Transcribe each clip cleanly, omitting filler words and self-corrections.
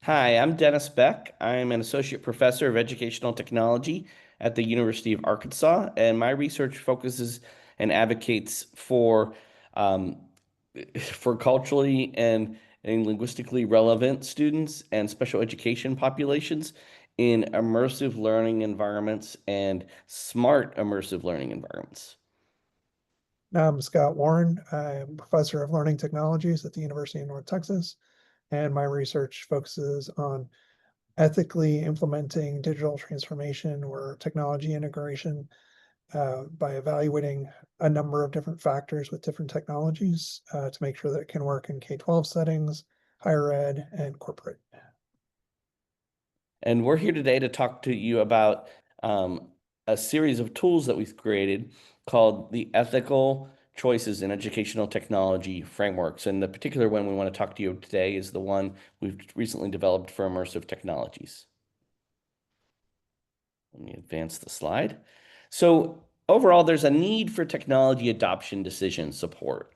Hi, I'm Dennis Beck. I'm an associate professor of educational technology at the University of Arkansas, and my research focuses and advocates um, for culturally and linguistically relevant students and special education populations in immersive learning environments and smart immersive learning environments. I'm Scott Warren. I'm a professor of learning technologies at the University of North Texas, and my research focuses on ethically implementing digital transformation or technology integration by evaluating a number of different factors with different technologies to make sure that it can work in K-12 settings, higher ed, and corporate. And we're here today to talk to you about um, a series of tools that we've created called the Ethical Choices in Educational Technology Frameworks. And the particular one we want to talk to you today is the one we've recently developed for immersive technologies. Let me advance the slide. So overall, there's a need for technology adoption decision support.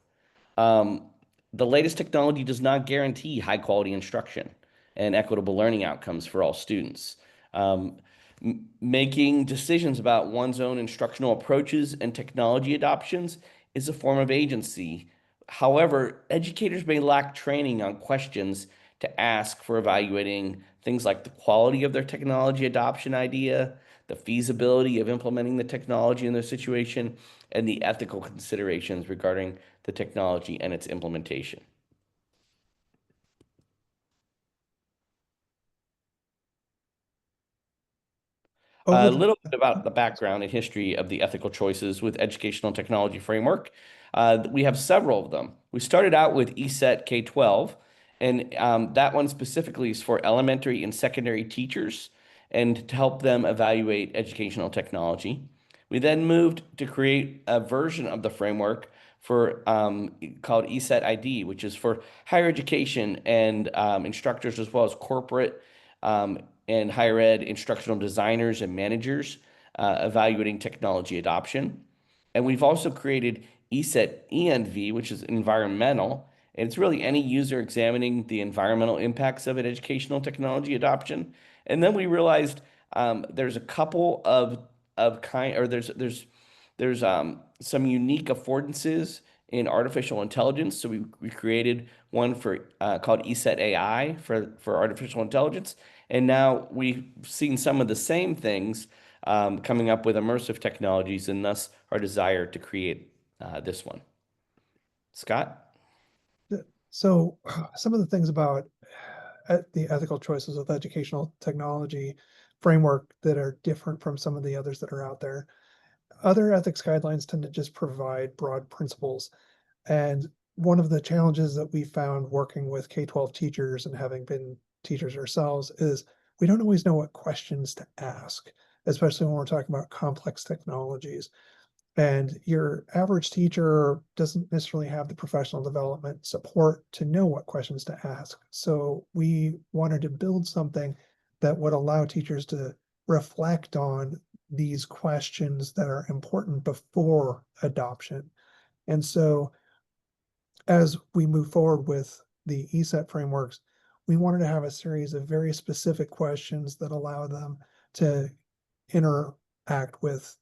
Um, the latest technology does not guarantee high quality instruction and equitable learning outcomes for all students. Um, Making decisions about one's own instructional approaches and technology adoptions is a form of agency. However, educators may lack training on questions to ask for evaluating things like the quality of their technology adoption idea, the feasibility of implementing the technology in their situation, and the ethical considerations regarding the technology and its implementation. Over A the little bit about the background and history of the ethical choices with educational technology framework. We have several of them. We started out with ECET K-12, and that one specifically is for elementary and secondary teachers and to help them evaluate educational technology. We then moved to create a version of the framework for called ECET ID, which is for higher education and instructors as well as corporate um, and higher ed instructional designers and managers evaluating technology adoption. And we've also created ECET ENV, which is environmental. And it's really any user examining the environmental impacts of an educational technology adoption. And then we realized there's a couple of kind, or there's some unique affordances in artificial intelligence. So we created one for called ESET AI for artificial intelligence. And now we've seen some of the same things coming up with immersive technologies, and thus our desire to create this one. Scott? so some of the things about the ethical choices with educational technology framework that are different from some of the others that are out there. Other ethics guidelines tend to just provide broad principles. And one of the challenges that we found working with K-12 teachers and having been teachers ourselves is we don't always know what questions to ask, especially when we're talking about complex technologies. And your average teacher doesn't necessarily have the professional development support to know what questions to ask. So we wanted to build something that would allow teachers to reflect on these questions that are important before adoption. And so as we move forward with the ESET frameworks, we wanted to have a series of very specific questions that allow them to interact with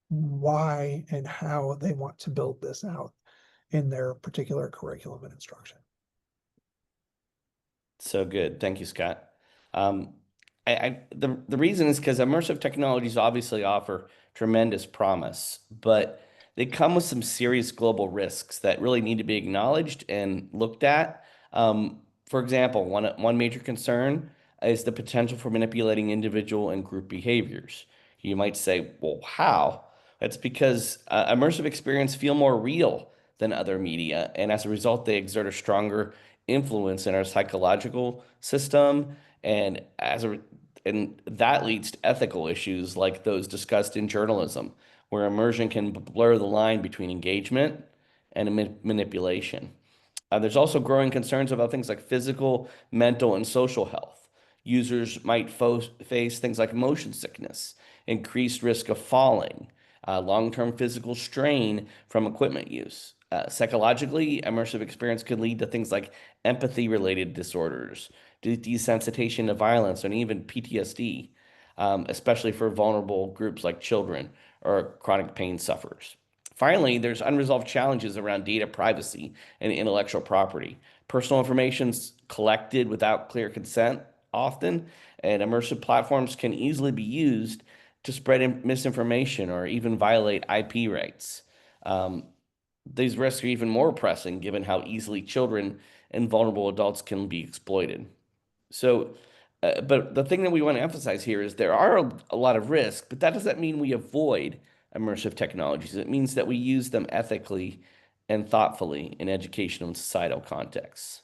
why and how they want to build this out in their particular curriculum and instruction. So good. Thank you, Scott. Um, the reason is because immersive technologies obviously offer tremendous promise, but they come with some serious global risks that really need to be acknowledged and looked at. For example, one major concern is the potential for manipulating individual and group behaviors. You might say, well, how? That's because immersive experience feel more real than other media, and as a result, they exert a stronger influence in our psychological system, and and that leads to ethical issues like those discussed in journalism, where immersion can blur the line between engagement and manipulation. There's also growing concerns about things like physical, mental, and social health. Users might face things like motion sickness, increased risk of falling, long-term physical strain from equipment use. Psychologically, immersive experience could lead to things like empathy-related disorders, desensitization to violence, and even PTSD, especially for vulnerable groups like children or chronic pain sufferers. Finally, there's unresolved challenges around data privacy and intellectual property. Personal information's collected without clear consent often, and immersive platforms can easily be used to spread misinformation or even violate IP rights. Um, these risks are even more pressing given how easily children and vulnerable adults can be exploited. So, but the thing that we want to emphasize here is there are a lot of risks, but that doesn't mean we avoid immersive technologies. It means that we use them ethically and thoughtfully in educational and societal contexts.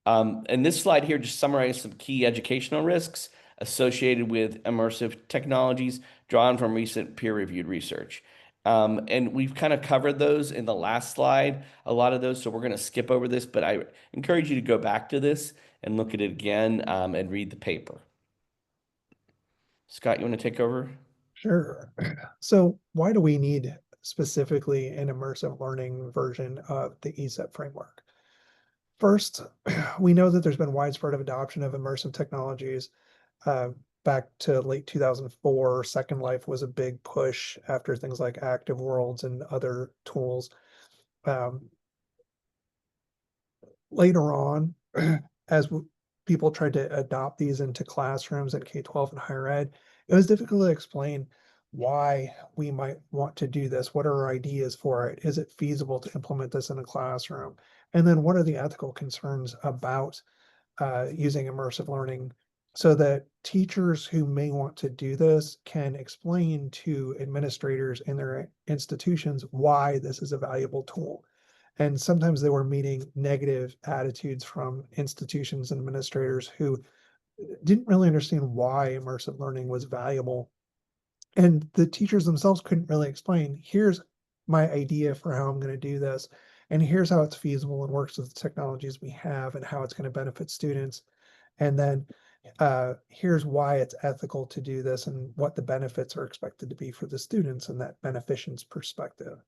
And this slide here just summarizes some key educational risks associated with immersive technologies drawn from recent peer-reviewed research. And we've kind of covered those in the last slide, a lot of those, so we're going to skip over this, but I encourage you to go back to this and look at it again and read the paper. Scott, you want to take over? Sure. So why do we need specifically an immersive learning version of the ECET framework? First, we know that there's been widespread adoption of immersive technologies. Uh, Back to late 2004, Second Life was a big push after things like Active Worlds and other tools. Um, Later on, as people tried to adopt these into classrooms at K-12 and higher ed, it was difficult to explain why we might want to do this. What are our ideas for it? Is it feasible to implement this in a classroom? And then what are the ethical concerns about using immersive learning so that teachers who may want to do this can explain to administrators in their institutions why this is a valuable tool. And sometimes they were meeting negative attitudes from institutions and administrators who didn't really understand why immersive learning was valuable. And the teachers themselves couldn't really explain, here's my idea for how I'm going to do this. And here's how it's feasible and works with the technologies we have and how it's going to benefit students. And then here's why it's ethical to do this and what the benefits are expected to be for the students and that beneficence perspective.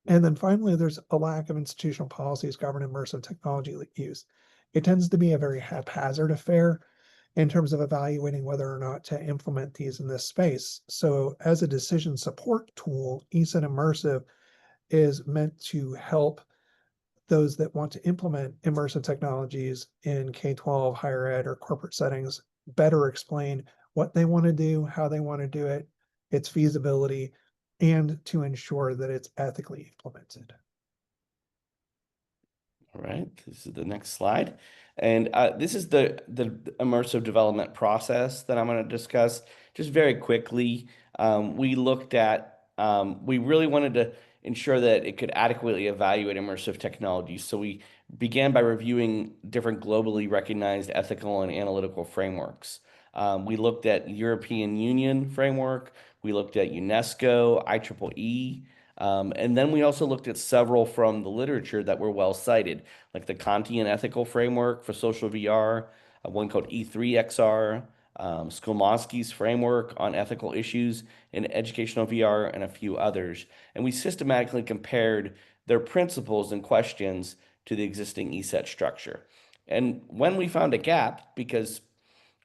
And then finally, there's a lack of institutional policies govern immersive technology use. It tends to be a very haphazard affair in terms of evaluating whether or not to implement these in this space. So as a decision support tool, ECET Immersive is meant to help those that want to implement immersive technologies in K-12, higher ed, or corporate settings better explain what they want to do, how they want to do it, its feasibility, and to ensure that it's ethically implemented. All right, this is the next slide. And this is the immersive development process that I'm going to discuss just very quickly. We really wanted to ensure that it could adequately evaluate immersive technologies. So we began by reviewing different globally recognized ethical and analytical frameworks. We looked at European Union framework, we looked at UNESCO, IEEE, and then we also looked at several from the literature that were well cited, like the Kantian Ethical Framework for Social VR, one called E3XR, Skolmosky's Framework on Ethical Issues in Educational VR, and a few others. And we systematically compared their principles and questions to the existing ESET structure. And when we found a gap, because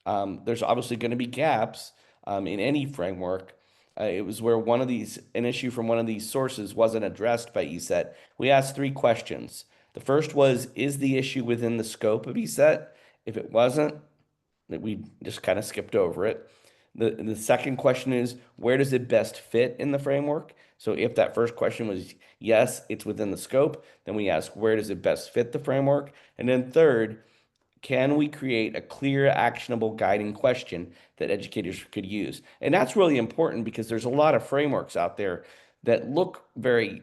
there's obviously going to be gaps in any framework. It was where an issue from one of these sources wasn't addressed by ESET. We asked three questions. The first was, is the issue within the scope of ESET? If it wasn't, we just kind of skipped over it. The second question is, where does it best fit in the framework? So if that first question was yes, it's within the scope, then we ask, where does it best fit the framework? And then third, can we create a clear, actionable guiding question that educators could use? And that's really important because there's a lot of frameworks out there that look very,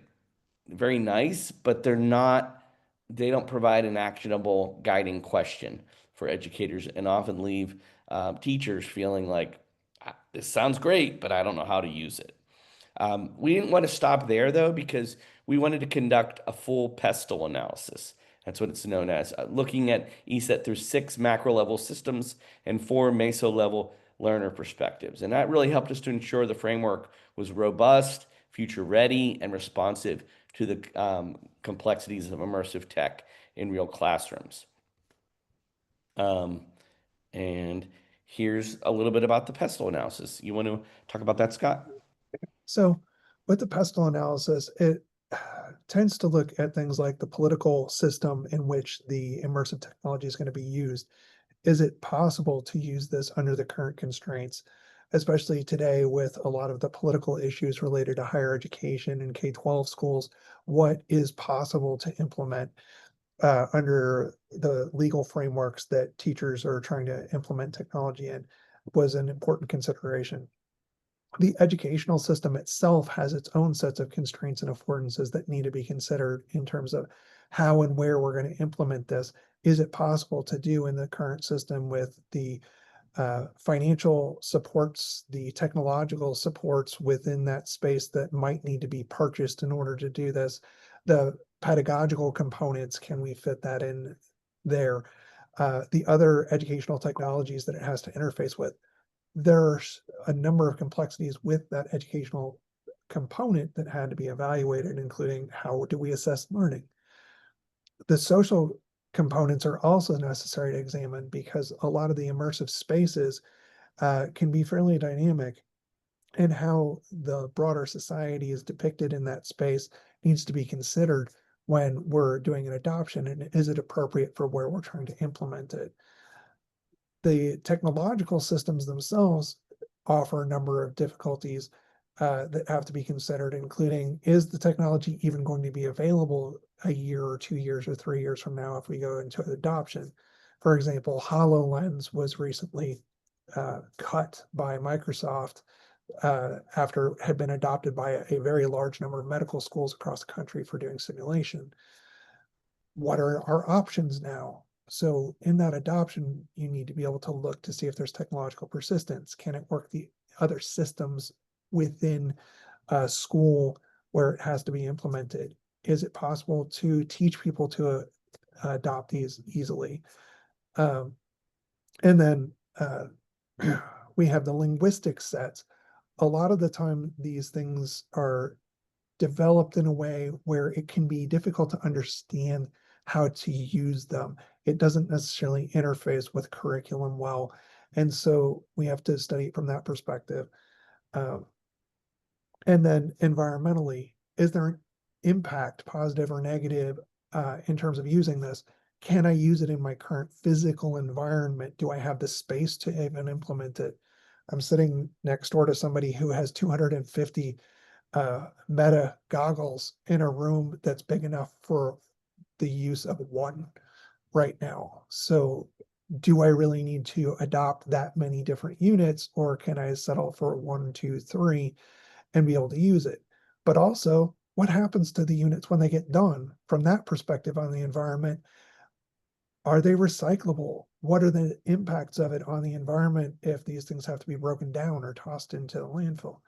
very nice, but they don't provide an actionable guiding question for educators and often leave teachers feeling like, this sounds great, but I don't know how to use it. We didn't want to stop there though, because we wanted to conduct a full pestle analysis. That's what it's known as, looking at ESET through 6 macro level systems and 4 meso level learner perspectives. And that really helped us to ensure the framework was robust, future ready, and responsive to the complexities of immersive tech in real classrooms. Um, and here's a little bit about the pestle analysis. You want to talk about that, Scott? So with the pestle analysis, it tends to look at things like the political system in which the immersive technology is going to be used. Is it possible to use this under the current constraints, especially today with a lot of the political issues related to higher education and K-12 schools? What is possible to implement under the legal frameworks that teachers are trying to implement technology in was an important consideration. The educational system itself has its own sets of constraints and affordances that need to be considered in terms of how and where we're going to implement this. Is it possible to do in the current system with the financial supports, the technological supports within that space that might need to be purchased in order to do this? The pedagogical components, can we fit that in there? The other educational technologies that it has to interface with. There's a number of complexities with that educational component that had to be evaluated, including how do we assess learning? The social components are also necessary to examine because a lot of the immersive spaces can be fairly dynamic, and how the broader society is depicted in that space needs to be considered when we're doing an adoption, and is it appropriate for where we're trying to implement it. The technological systems themselves offer a number of difficulties that have to be considered, including, is the technology even going to be available a year or 2 years or 3 years from now if we go into adoption? For example, HoloLens was recently cut by Microsoft after it had been adopted by a very large number of medical schools across the country for doing simulation. What are our options now? So in that adoption, you need to be able to look to see if there's technological persistence. Can it work the other systems within a school where it has to be implemented? Is it possible to teach people to adopt these easily? Um, and then we have the linguistic sets. A lot of the time, these things are developed in a way where it can be difficult to understand how to use them. It doesn't necessarily interface with curriculum well. And so we have to study it from that perspective. Um, and then environmentally, is there an impact, positive or negative, in terms of using this? Can I use it in my current physical environment? Do I have the space to even implement it? I'm sitting next door to somebody who has 250 Meta goggles in a room that's big enough for the use of one right now. So do I really need to adopt that many different units, or can I settle for 1, 2, 3 and be able to use it? But also, what happens to the units when they get done from that perspective on the environment? Are they recyclable? What are the impacts of it on the environment if these things have to be broken down or tossed into the landfill?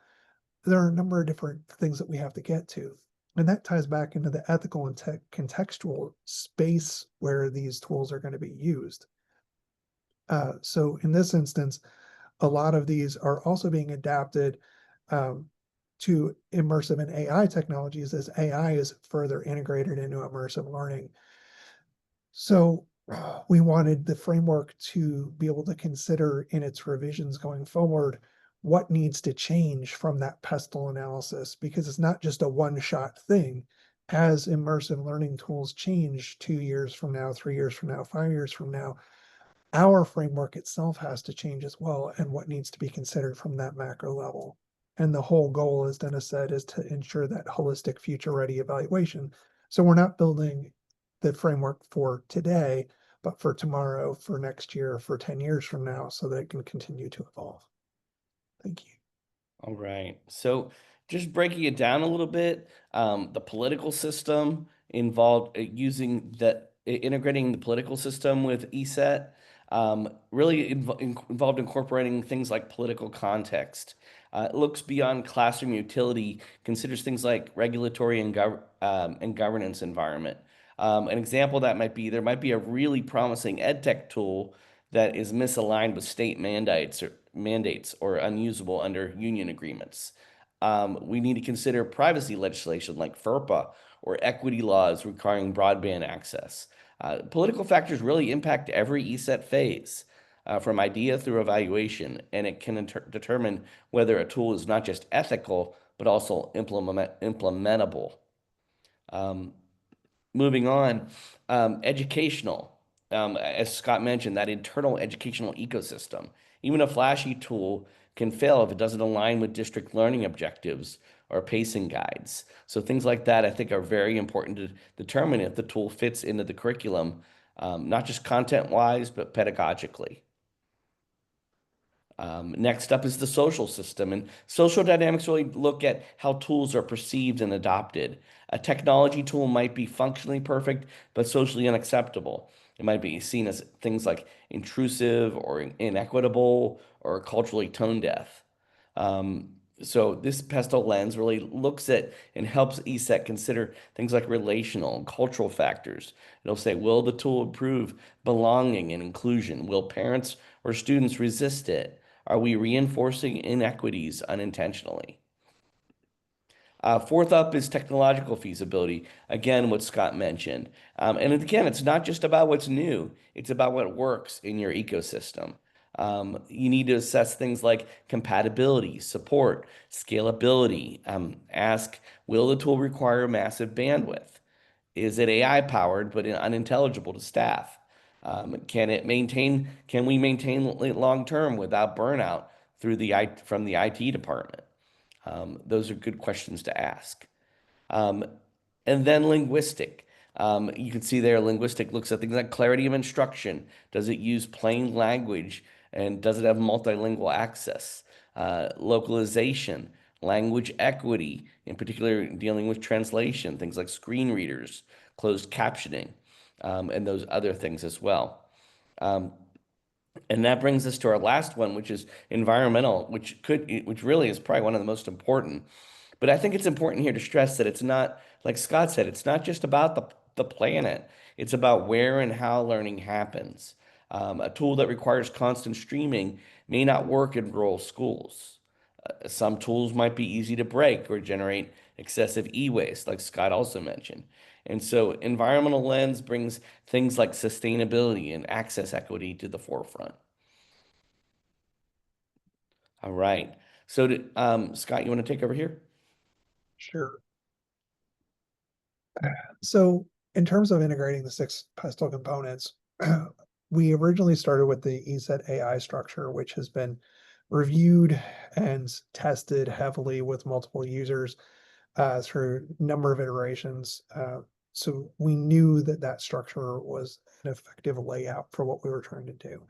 There are a number of different things that we have to get to. And that ties back into the ethical and contextual space where these tools are going to be used. So in this instance, a lot of these are also being adapted to immersive and AI technologies as AI is further integrated into immersive learning. So we wanted the framework to be able to consider in its revisions going forward what needs to change from that pestle analysis, because it's not just a one-shot thing. As immersive learning tools change 2 years from now, 3 years from now, 5 years from now, our framework itself has to change as well, and what needs to be considered from that macro level. And the whole goal, as Dennis said, is to ensure that holistic future-ready evaluation. So we're not building the framework for today, but for tomorrow, for next year, for 10 years from now, so that it can continue to evolve. Thank you. All right. So just breaking it down a little bit, the political system involved using integrating the political system with ESET, really involved incorporating things like political context. It looks beyond classroom utility, considers things like regulatory and governance environment. An example that might be there might be a really promising ed tech tool that is misaligned with state mandates or unusable under union agreements. We need to consider privacy legislation like FERPA or equity laws requiring broadband access. Political factors really impact every ESET phase, from idea through evaluation, and it can determine whether a tool is not just ethical, but also implementable. Um, Moving on, educational. As Scott mentioned, that internal educational ecosystem. Even a flashy tool can fail if it doesn't align with district learning objectives or pacing guides. So things like that, I think, are very important to determine if the tool fits into the curriculum, not just content-wise, but pedagogically. Next up is the social system, and social dynamics really look at how tools are perceived and adopted. A technology tool might be functionally perfect, but socially unacceptable. It might be seen as things like intrusive or inequitable or culturally tone deaf. Um, so this pestle lens really looks at and helps ESET consider things like relational and cultural factors. It'll say, will the tool improve belonging and inclusion? Will parents or students resist it? Are we reinforcing inequities unintentionally? Fourth up is technological feasibility. Again, what Scott mentioned. And again, it's not just about what's new, it's about what works in your ecosystem. You need to assess things like compatibility, support, scalability. Ask, will the tool require massive bandwidth? Is it AI powered but unintelligible to staff? Can we maintain long term without burnout from the IT department? Those are good questions to ask. Um, and then linguistic. You can see there, linguistic looks at things like clarity of instruction. Does it use plain language and does it have multilingual access? Localization, language equity, in particular dealing with translation, things like screen readers, closed captioning, and those other things as well. Um, and that brings us to our last one, which is environmental, which really is probably one of the most important. But I think it's important here to stress that it's not, like Scott said, it's not just about the planet. It's about where and how learning happens. A tool that requires constant streaming may not work in rural schools. Some tools might be easy to break or generate excessive e-waste, like Scott also mentioned. And so environmental lens brings things like sustainability and access equity to the forefront. All right. So, Scott, you want to take over here? Sure. So in terms of integrating the 6 pestle components, we originally started with the ECET AI structure, which has been reviewed and tested heavily with multiple users through a number of iterations. So we knew that that structure was an effective layout for what we were trying to do.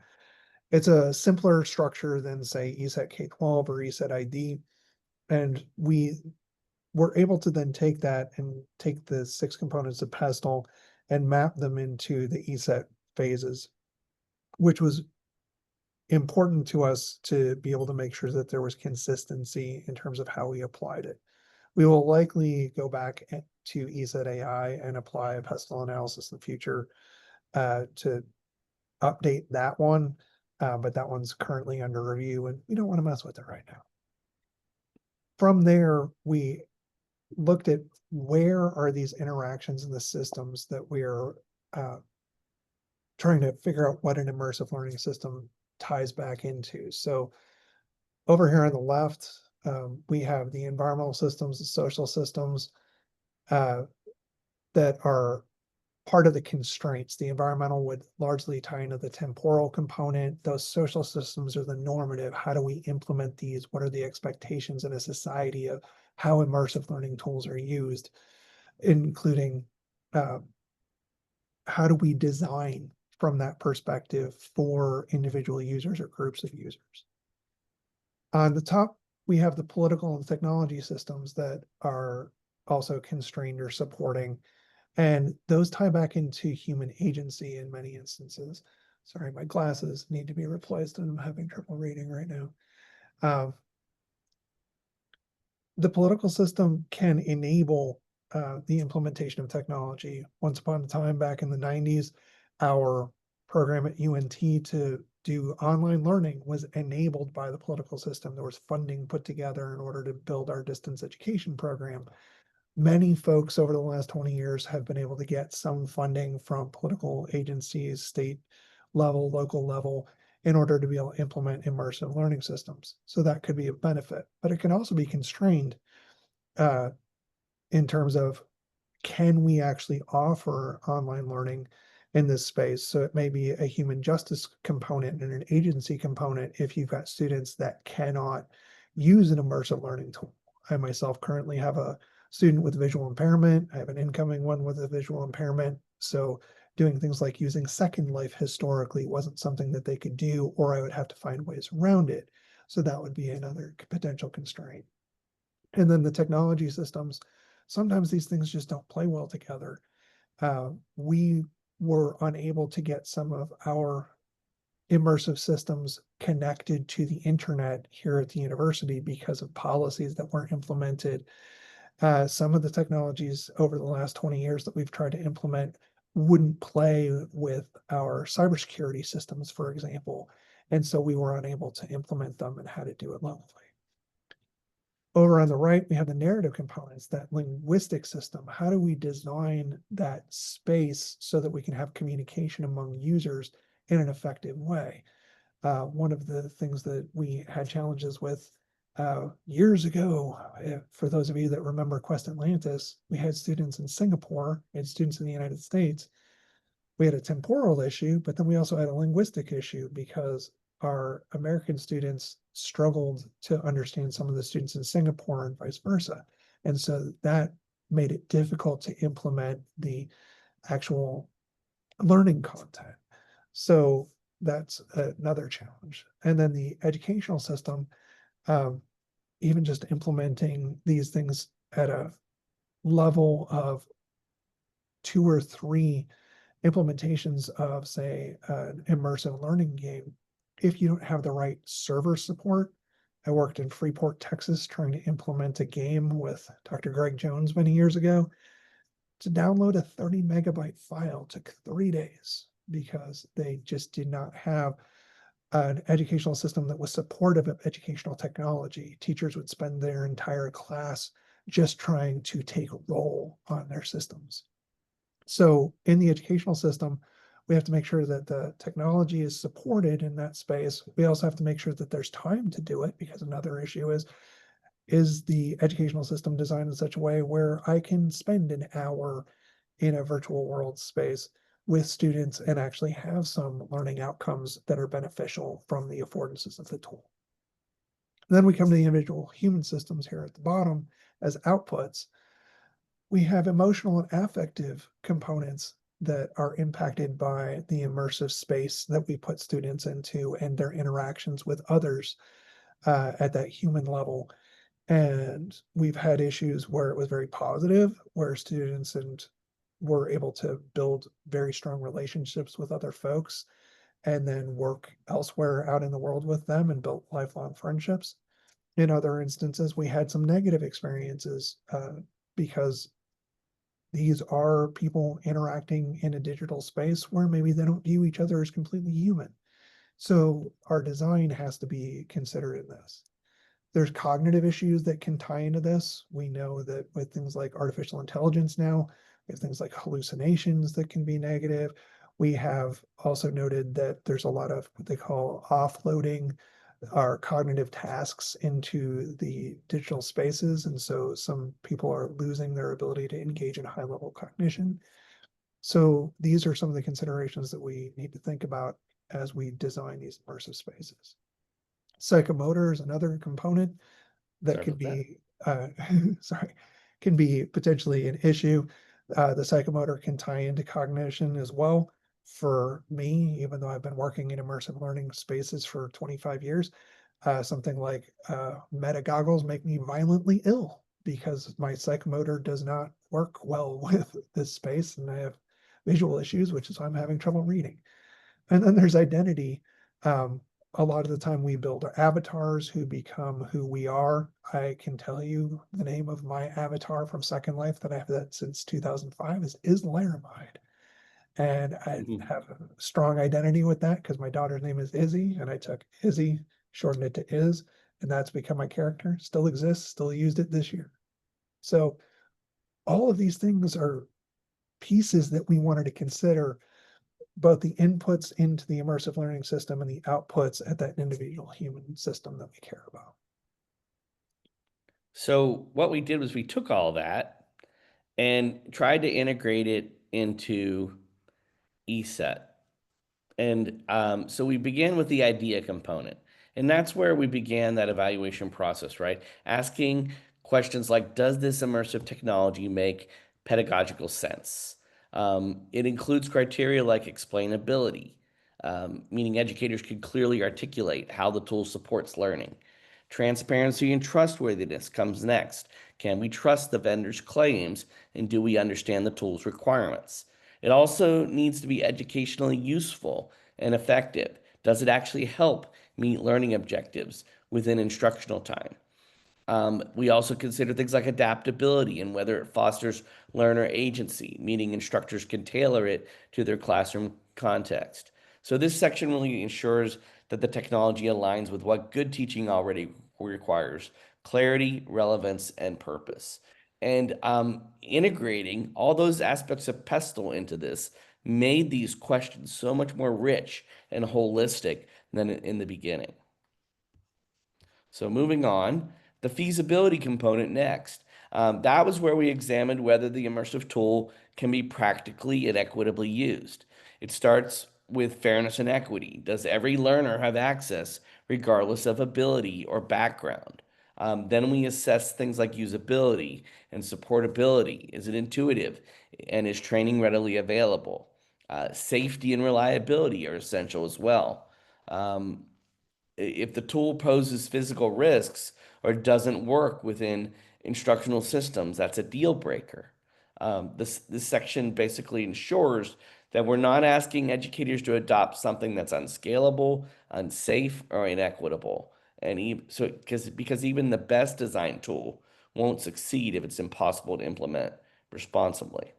It's a simpler structure than, say, ECET K-12 or ECET ID, and we're able to then take that and take the 6 components of pestle and map them into the ECET phases, which was important to us to be able to make sure that there was consistency in terms of how we applied it. We will likely go back to ECET AI and apply a pestle analysis in the future to update that one, but that one's currently under review and we don't want to mess with it right now. From there, we looked at where are these interactions in the systems that we're trying to figure out what an immersive learning system ties back into. So over here on the left, we have the environmental systems, the social systems that are part of the constraints. The environmental would largely tie into the temporal component. Those social systems are the normative. How do we implement these? What are the expectations in a society of how immersive learning tools are used, including how do we design from that perspective for individual users or groups of users. On the top, we have the political and technology systems that are also constrained or supporting, and those tie back into human agency in many instances. Sorry, my glasses need to be replaced and I'm having trouble reading right now. The political system can enable the implementation of technology. Once upon a time back in the 90s, our program at UNT to do online learning was enabled by the political system. There was funding put together in order to build our distance education program. Many folks over the last 20 years have been able to get some funding from political agencies, state level, local level, in order to be able to implement immersive learning systems. So that could be a benefit, but it can also be constrained in terms of, can we actually offer online learning in this space? So it may be a human justice component and an agency component if you've got students that cannot use an immersive learning tool. I myself currently have a student with visual impairment. I have an incoming one with a visual impairment. So doing things like using Second Life historically wasn't something that they could do, or I would have to find ways around it. So that would be another potential constraint. And then the technology systems, sometimes these things just don't play well together. We were unable to get some of our immersive systems connected to the internet here at the university because of policies that weren't implemented. Some of the technologies over the last 20 years that we've tried to implement wouldn't play with our cybersecurity systems, for example. And so we were unable to implement them and had to do it locally. Over on the right, we have the narrative components, that linguistic system. How do we design that space so that we can have communication among users in an effective way? One of the things that we had challenges with years ago, for those of you that remember Quest Atlantis, we had students in Singapore and students in the United States. We had a temporal issue, but then we also had a linguistic issue because our American students struggled to understand some of the students in Singapore and vice versa. And so that made it difficult to implement the actual learning content. So that's another challenge. And then the educational system, even just implementing these things at a level of 2 or 3 implementations of, say, an immersive learning game, if you don't have the right server support. I worked in Freeport, Texas, trying to implement a game with Dr. Greg Jones many years ago. To download a 30 megabyte file took 3 days because they just did not have an educational system that was supportive of educational technology. Teachers would spend their entire class just trying to take a roll on their systems. So in the educational system, we have to make sure that the technology is supported in that space. We also have to make sure that there's time to do it, because another issue is the educational system designed in such a way where I can spend an hour in a virtual world space with students and actually have some learning outcomes that are beneficial from the affordances of the tool. Then we come to the individual human systems here at the bottom as outputs. We have emotional and affective components that are impacted by the immersive space that we put students into and their interactions with others at that human level. And we've had issues where it was very positive, where students were able to build very strong relationships with other folks and then work elsewhere out in the world with them and built lifelong friendships. In other instances, we had some negative experiences because these are people interacting in a digital space where maybe they don't view each other as completely human. So our design has to be considered in this. There's cognitive issues that can tie into this. We know that with things like artificial intelligence now, we have things like hallucinations that can be negative. We have also noted that there's a lot of what they call offloading our cognitive tasks into the digital spaces. And so some people are losing their ability to engage in high level cognition. So these are some of the considerations that we need to think about as we design these immersive spaces. Psychomotor is another component that could be, sorry, can be potentially an issue. The psychomotor can tie into cognition as well. For me, even though I've been working in immersive learning spaces for 25 years, something like meta goggles make me violently ill because my psychomotor does not work well with this space, and I have visual issues, which is why I'm having trouble reading. And then there's identity. A lot of the time we build our avatars who become who we are. I can tell you the name of my avatar from Second Life that I've had since 2005 is Laramide. And I Mhm. have a strong identity with that because my daughter's name is Izzy, and I took Izzy, shortened it to Iz, and that's become my character. Still exists, still used it this year. So all of these things are pieces that we wanted to consider, both the inputs into the immersive learning system and the outputs at that individual human system that we care about. So what we did was we took all that and tried to integrate it into ESET. And so we began with the idea component. And that's where we began that evaluation process, right? Asking questions like, does this immersive technology make pedagogical sense? It includes criteria like explainability, meaning educators can clearly articulate how the tool supports learning. Transparency and trustworthiness comes next. Can we trust the vendor's claims, and do we understand the tool's requirements? It also needs to be educationally useful and effective. Does it actually help meet learning objectives within instructional time? We also consider things like adaptability and whether it fosters learner agency, meaning instructors can tailor it to their classroom context. So this section really ensures that the technology aligns with what good teaching already requires: clarity, relevance, and purpose. And integrating all those aspects of Pestle into this made these questions so much more rich and holistic than in the beginning. So moving on, the feasibility component next. That was where we examined whether the immersive tool can be practically and equitably used. It starts with fairness and equity. Does every learner have access, regardless of ability or background? Then we assess things like usability and supportability. Is it intuitive, and is training readily available? Safety and reliability are essential as well. Um, if the tool poses physical risks or doesn't work within instructional systems, that's a deal breaker. This section basically ensures that we're not asking educators to adopt something that's unscalable, unsafe, or inequitable. So, because even the best design tool won't succeed if it's impossible to implement responsibly.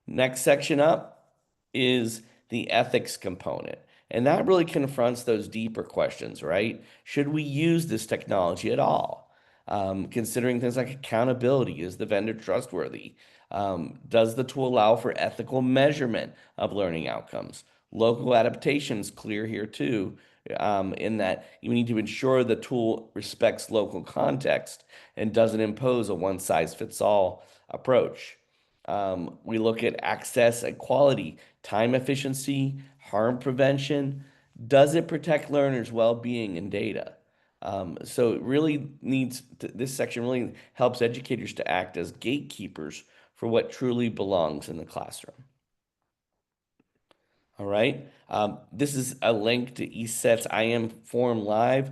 Next section up is the ethics component. And that really confronts those deeper questions, right? Should we use this technology at all? Considering things like accountability, is the vendor trustworthy? Does the tool allow for ethical measurement of learning outcomes? Local adaptation is clear here too, in that you need to ensure the tool respects local context and doesn't impose a one size fits all approach. We look at access and quality, time efficiency, harm prevention. Does it protect learners' well-being and data? So it really this section really helps educators to act as gatekeepers for what truly belongs in the classroom. All right. This is a link to ECET's IM form live.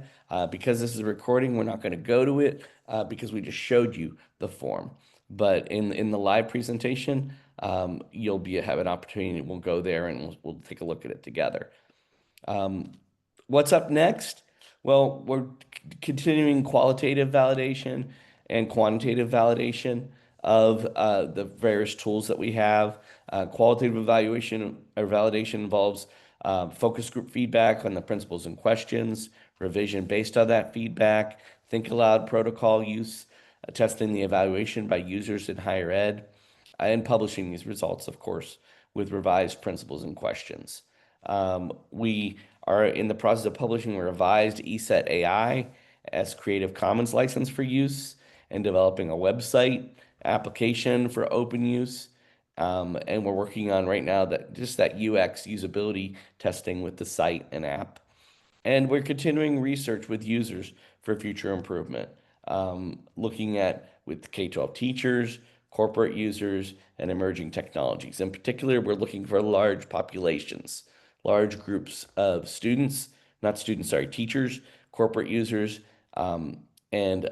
Because this is a recording, we're not going to go to it because we just showed you the form. But in the live presentation, you'll have an opportunity. We'll go there and we'll take a look at it together. Um, what's up next? Well, we're continuing qualitative validation and quantitative validation of the various tools that we have. Qualitative evaluation or validation involves focus group feedback on the principles and questions, revision based on that feedback, think aloud protocol use, testing the evaluation by users in higher ed, and publishing these results, of course, with revised principles and questions. We are in the process of publishing a revised ECET AI as Creative Commons license for use and developing a website application for open use. And we're working on right now that UX usability testing with the site and app. And we're continuing research with users for future improvement, looking at with K-12 teachers, corporate users, and emerging technologies. In particular, we're looking for large populations, large groups of students, not students, sorry, teachers, corporate users, and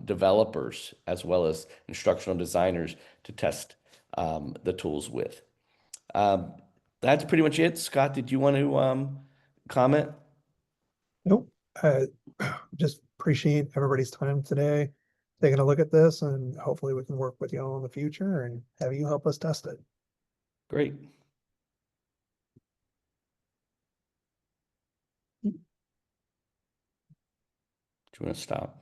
developers, as well as instructional designers to test the tools with. Um, that's pretty much it. Scott, did you want to comment? Nope. Just appreciate everybody's time today, taking a look at this, and hopefully we can work with you all in the future and have you help us test it. Great. Do you want to stop?